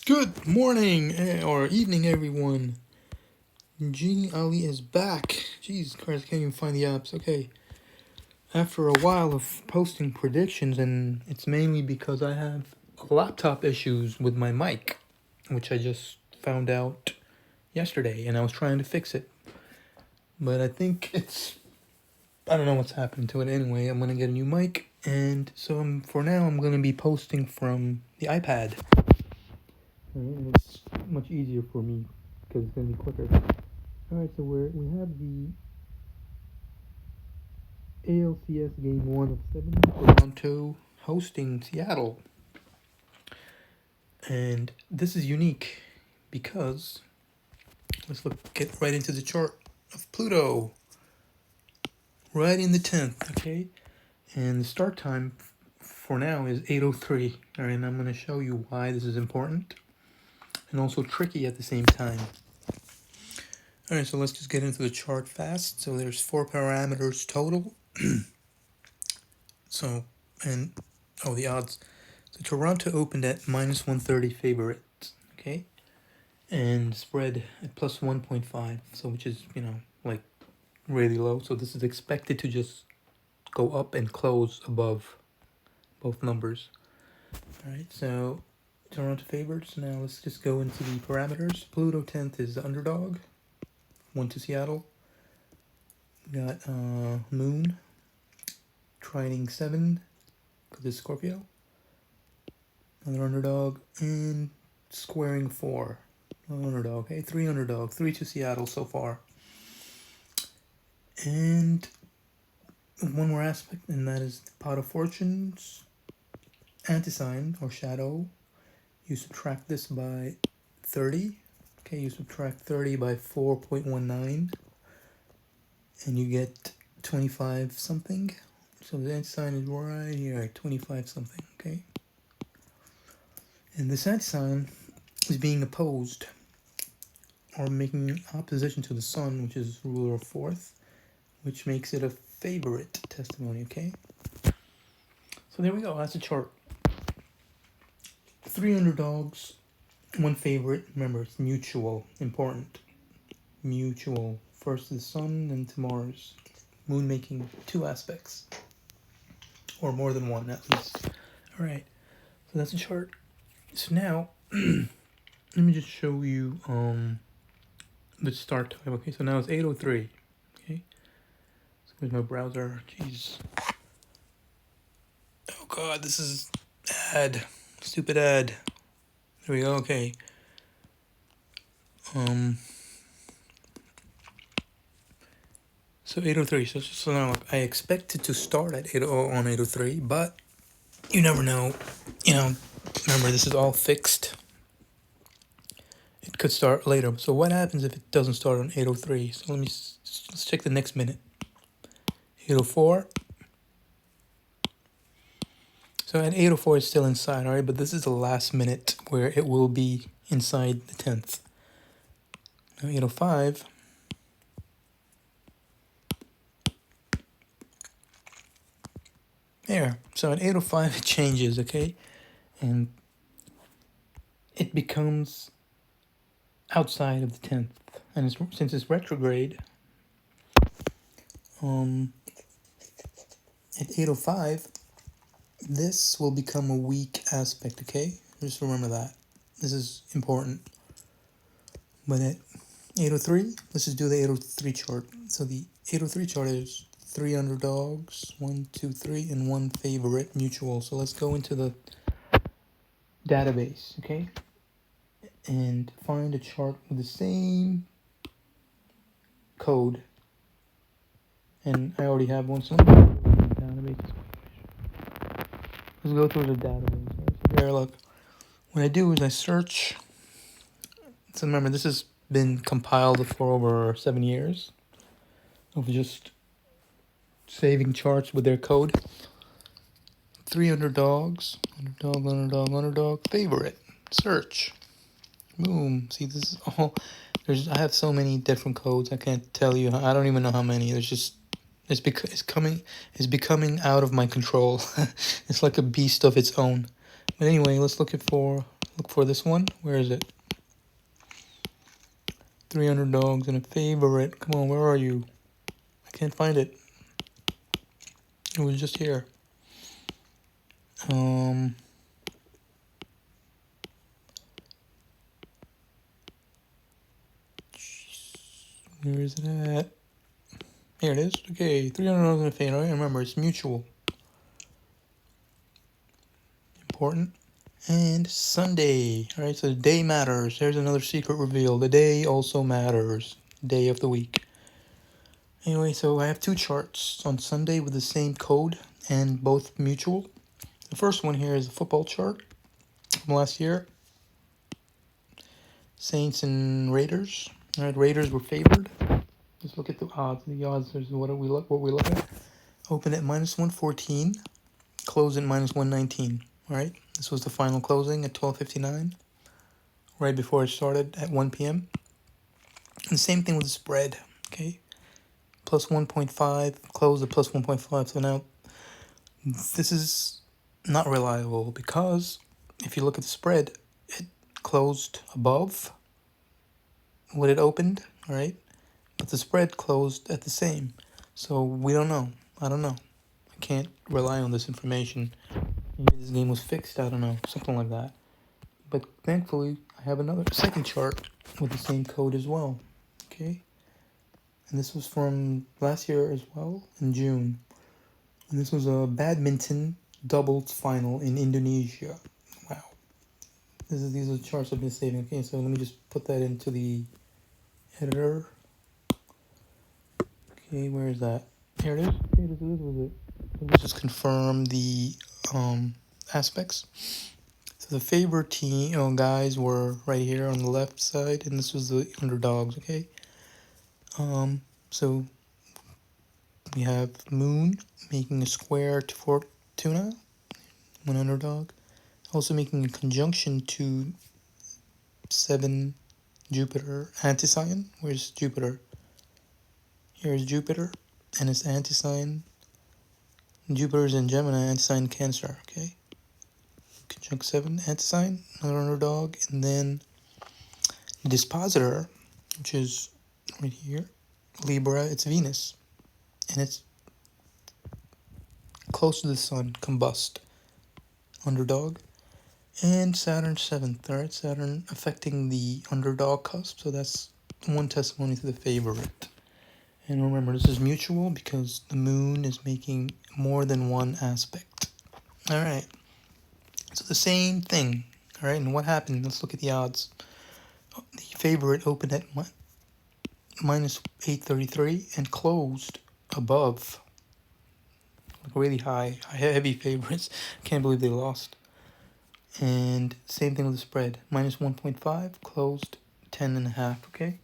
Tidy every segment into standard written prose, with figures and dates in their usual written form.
Good morning or evening, everyone. Genie Ali is back. Jesus Christ, I can't even find the apps. Okay. After a while of posting predictions, and it's mainly because I have laptop issues with my mic, which I just found out yesterday, and I was trying to fix it. But I think I don't know what's happened to it anyway. I'm going to get a new mic, and so for now, I'm going to be posting from the iPad. And it's much easier for me because it's going to be quicker. Alright, so we have the ALCS Game 1 of 7, Toronto hosting Seattle. And this is unique because, get right into the chart of Pluto. Right in the 10th, okay? And the start time for now is 8:03. Alright, and I'm going to show you why this is important and also tricky at the same time. Alright, so let's just get into the chart fast. So there's 4 parameters total. The odds. So Toronto opened at minus 130 favorite, okay? And spread at plus 1.5, so which is, like really low. So this is expected to just go up and close above both numbers. Alright, so Toronto favorites. Now let's just go into the parameters. Pluto 10th is the underdog. 1 to Seattle. We got Moon. Trining 7 because it's Scorpio. Another underdog. And squaring 4. Another underdog. Okay, 3 underdog. 3 to Seattle so far. And one more aspect, and that is the pot of fortunes. Antisign or shadow. You subtract this by 30. Okay, you subtract 30 by 4.19. And you get 25 something. So the antisign is right here, 25 something, okay? And this antisign is being opposed or making opposition to the sun, which is ruler of 4th, which makes it a favorite testimony, okay? So there we go, that's a chart. 3 underdogs, 1 favorite. Remember, it's mutual, important. Mutual. First to the sun, then to Mars. Moon making 2 aspects. Or more than 1, at least. Alright, so that's a chart. So now, let me just show you the start time. Okay, so now it's 8:03. Okay, so here's my browser. Jeez. Oh god, this is ad. Stupid ad. There we go. Okay. So 8:03. So now I expect it to start at 8:03, but you never know. Remember, this is all fixed. It could start later. So what happens if it doesn't start on 8:03? So let's check the next minute. 8:04. So at 8:04 it's still inside, alright, but this is the last minute where it will be inside the 10th. Now 8:05. There. So at 8:05 it changes, okay? And it becomes outside of the 10th. And since it's retrograde, at 8:05, this will become a weak aspect, okay? Just remember that. This is important. But at 8:03, let's just do the 8:03 chart. So the 8:03 chart is 3 underdogs, 1, 2, 3, and 1 favorite mutual. So let's go into the database, okay? And find a chart with the same code. And I already have one, so let's go through the database. So there, look. What I do is I search. So remember, this has been compiled for over 7 years of just saving charts with their code. 3 underdogs, underdog, favorite, search, boom. See, this is all. I have so many different codes. I can't tell you. I don't even know how many. It's becoming out of my control. It's like a beast of its own. But anyway, let's look for Look for this one. Where is it? 3 underdogs and a favorite. Come on, where are you? I can't find it. It was just here. Where is it at? Here it is. Okay, 3 underdogs and a favorite. Remember, it's mutual. Important. And Sunday. All right, so the day matters. There's another secret reveal. The day also matters. Day of the week. Anyway, so I have 2 charts on Sunday with the same code and both mutual. The first one here is a football chart from last year. Saints and Raiders. All right, Raiders were favored. Let's look at the odds. The odds is what we look at. Open at -114, close at -119. All right, this was the final closing at 12:59, right before it started at 1 p.m. And the same thing with the spread. Okay, plus 1.5, close at plus 1.5. So now this is not reliable because if you look at the spread, it closed above what it opened. All right, but the spread closed at the same. So we don't know. I don't know. I can't rely on this information. Maybe this game was fixed. I don't know. Something like that. But thankfully, I have another second chart with the same code as well. Okay. And this was from last year as well, in June. And this was a badminton doubles final in Indonesia. Wow. These are the charts I've been saving. Okay, so let me just put that into the editor. Okay, where is that? Here it is. Okay, this was it. Let me just confirm the aspects. So the favorite team, guys were right here on the left side, and this was the underdogs. Okay. So we have Moon making a square to Fortuna, one underdog. Also making a conjunction to 7 Jupiter antisign. Where's Jupiter? Here's Jupiter and its antisign. Jupiter's in Gemini, antisign Cancer. Okay. Conjunct 7 antisign, another underdog, and then the dispositor, which is right here, Libra, it's Venus, and it's close to the sun, combust, underdog, and Saturn 7th, all right, Saturn affecting the underdog cusp, so that's one testimony to the favorite. And remember, this is mutual because the moon is making more than one aspect. All right, so the same thing, all right, and what happened? Let's look at the odds. The favorite opened at minus 833 and closed above, like really high, heavy favorites. Can't believe they lost. And same thing with the spread, minus 1.5, closed 10.5. Okay,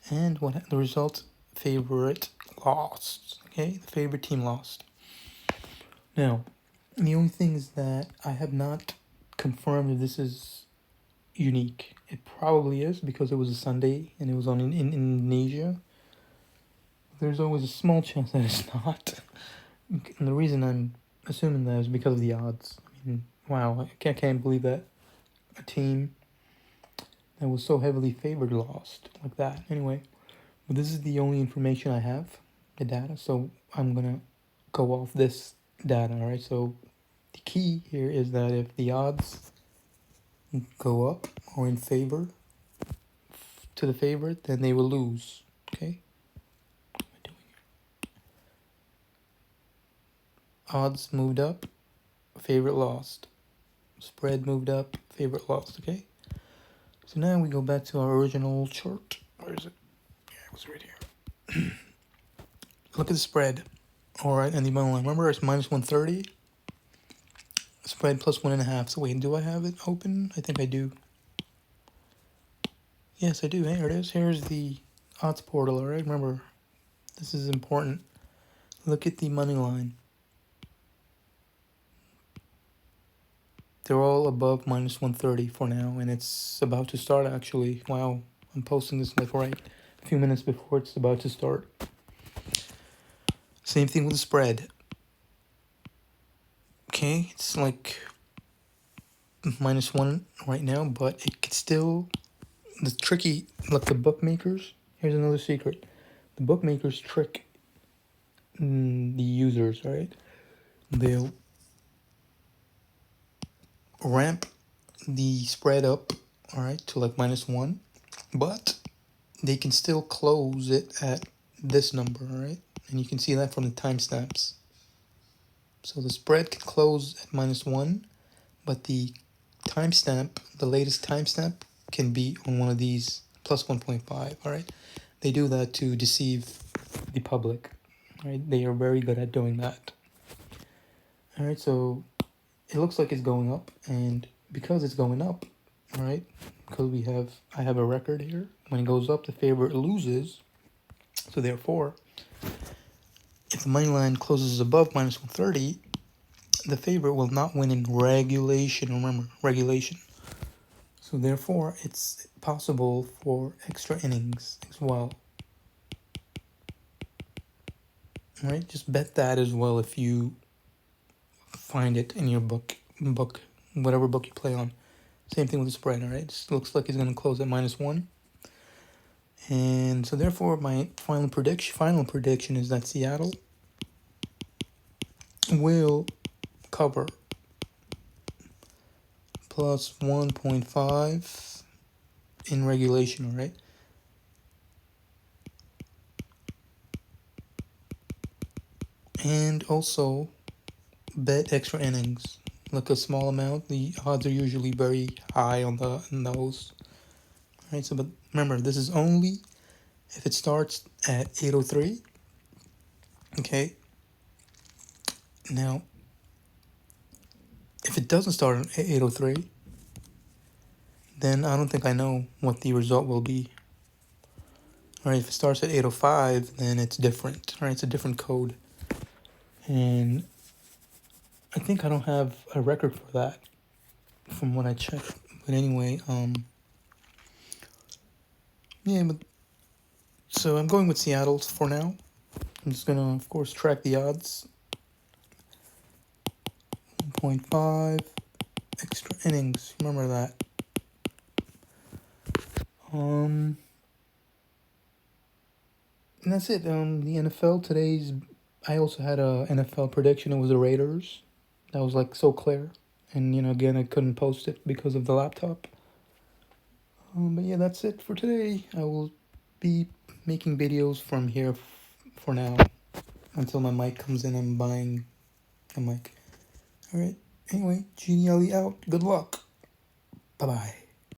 and what the result? Favorite lost. Okay, the favorite team lost. Now, the only thing is that I have not confirmed if this is unique. It probably is because it was a Sunday and it was on in Indonesia. There's always a small chance that it's not. And the reason I'm assuming that is because of the odds. I mean, wow, I can't believe that a team that was so heavily favored lost like that. Anyway, but this is the only information I have, the data, so I'm going to go off this data, all right? So the key here is that if the odds go up or in favor to the favorite, then they will lose, okay? What am I doing here? Odds moved up, favorite lost. Spread moved up, favorite lost, okay? So now we go back to our original chart. Where is it? Yeah, it was right here. Look at the spread. All right, and the money line. Remember, it's minus 130. Spread plus 1.5. So wait, do I have it open? I think I do. Yes, I do. Here it is. Here's the odds portal. All right, remember, this is important. Look at the money line. They're all above minus 130 for now, and it's about to start actually. Wow, I'm posting this like right a few minutes before it's about to start. Same thing with the spread. Okay, it's like -1 right now, but it could still, the tricky, like the bookmakers, here's another secret. The bookmakers trick the users, right? They'll ramp the spread up, all right, to like -1, but they can still close it at this number, all right? And you can see that from the timestamps. So the spread can close at -1, but the timestamp, the latest timestamp, can be on one of these plus 1.5, all right? They do that to deceive the public, right? They are very good at doing that. All right, so it looks like it's going up, and because it's going up, all right, because I have a record here. When it goes up, the favorite loses. So therefore, if the money line closes above -130, the favorite will not win in regulation. Remember, regulation. So therefore, it's possible for extra innings as well. All right, just bet that as well if you find it in your book, whatever book you play on. Same thing with the spread, all right? It looks like it's going to close at -1. And so therefore, my final prediction is that Seattle will cover plus 1.5 in regulation, all right? And also bet extra innings, like a small amount. The odds are usually very high on those. All right, so but remember, this is only if it starts at 8:03. Okay. Now, if it doesn't start at 8:03, then I don't think I know what the result will be. All right, if it starts at 8:05, then it's different. All right, it's a different code. And I think I don't have a record for that from what I checked. But anyway, yeah, but so I'm going with Seattle for now. I'm just gonna, of course, track the odds. 1.5 extra innings. Remember that. And that's it. The NFL today's. I also had a NFL prediction. It was the Raiders. That was like so clear, and again I couldn't post it because of the laptop. But yeah, that's it for today. I will be making videos from here for now until my mic comes in. I'm buying a mic. All right. Anyway, Genie Ali out. Good luck. Bye bye.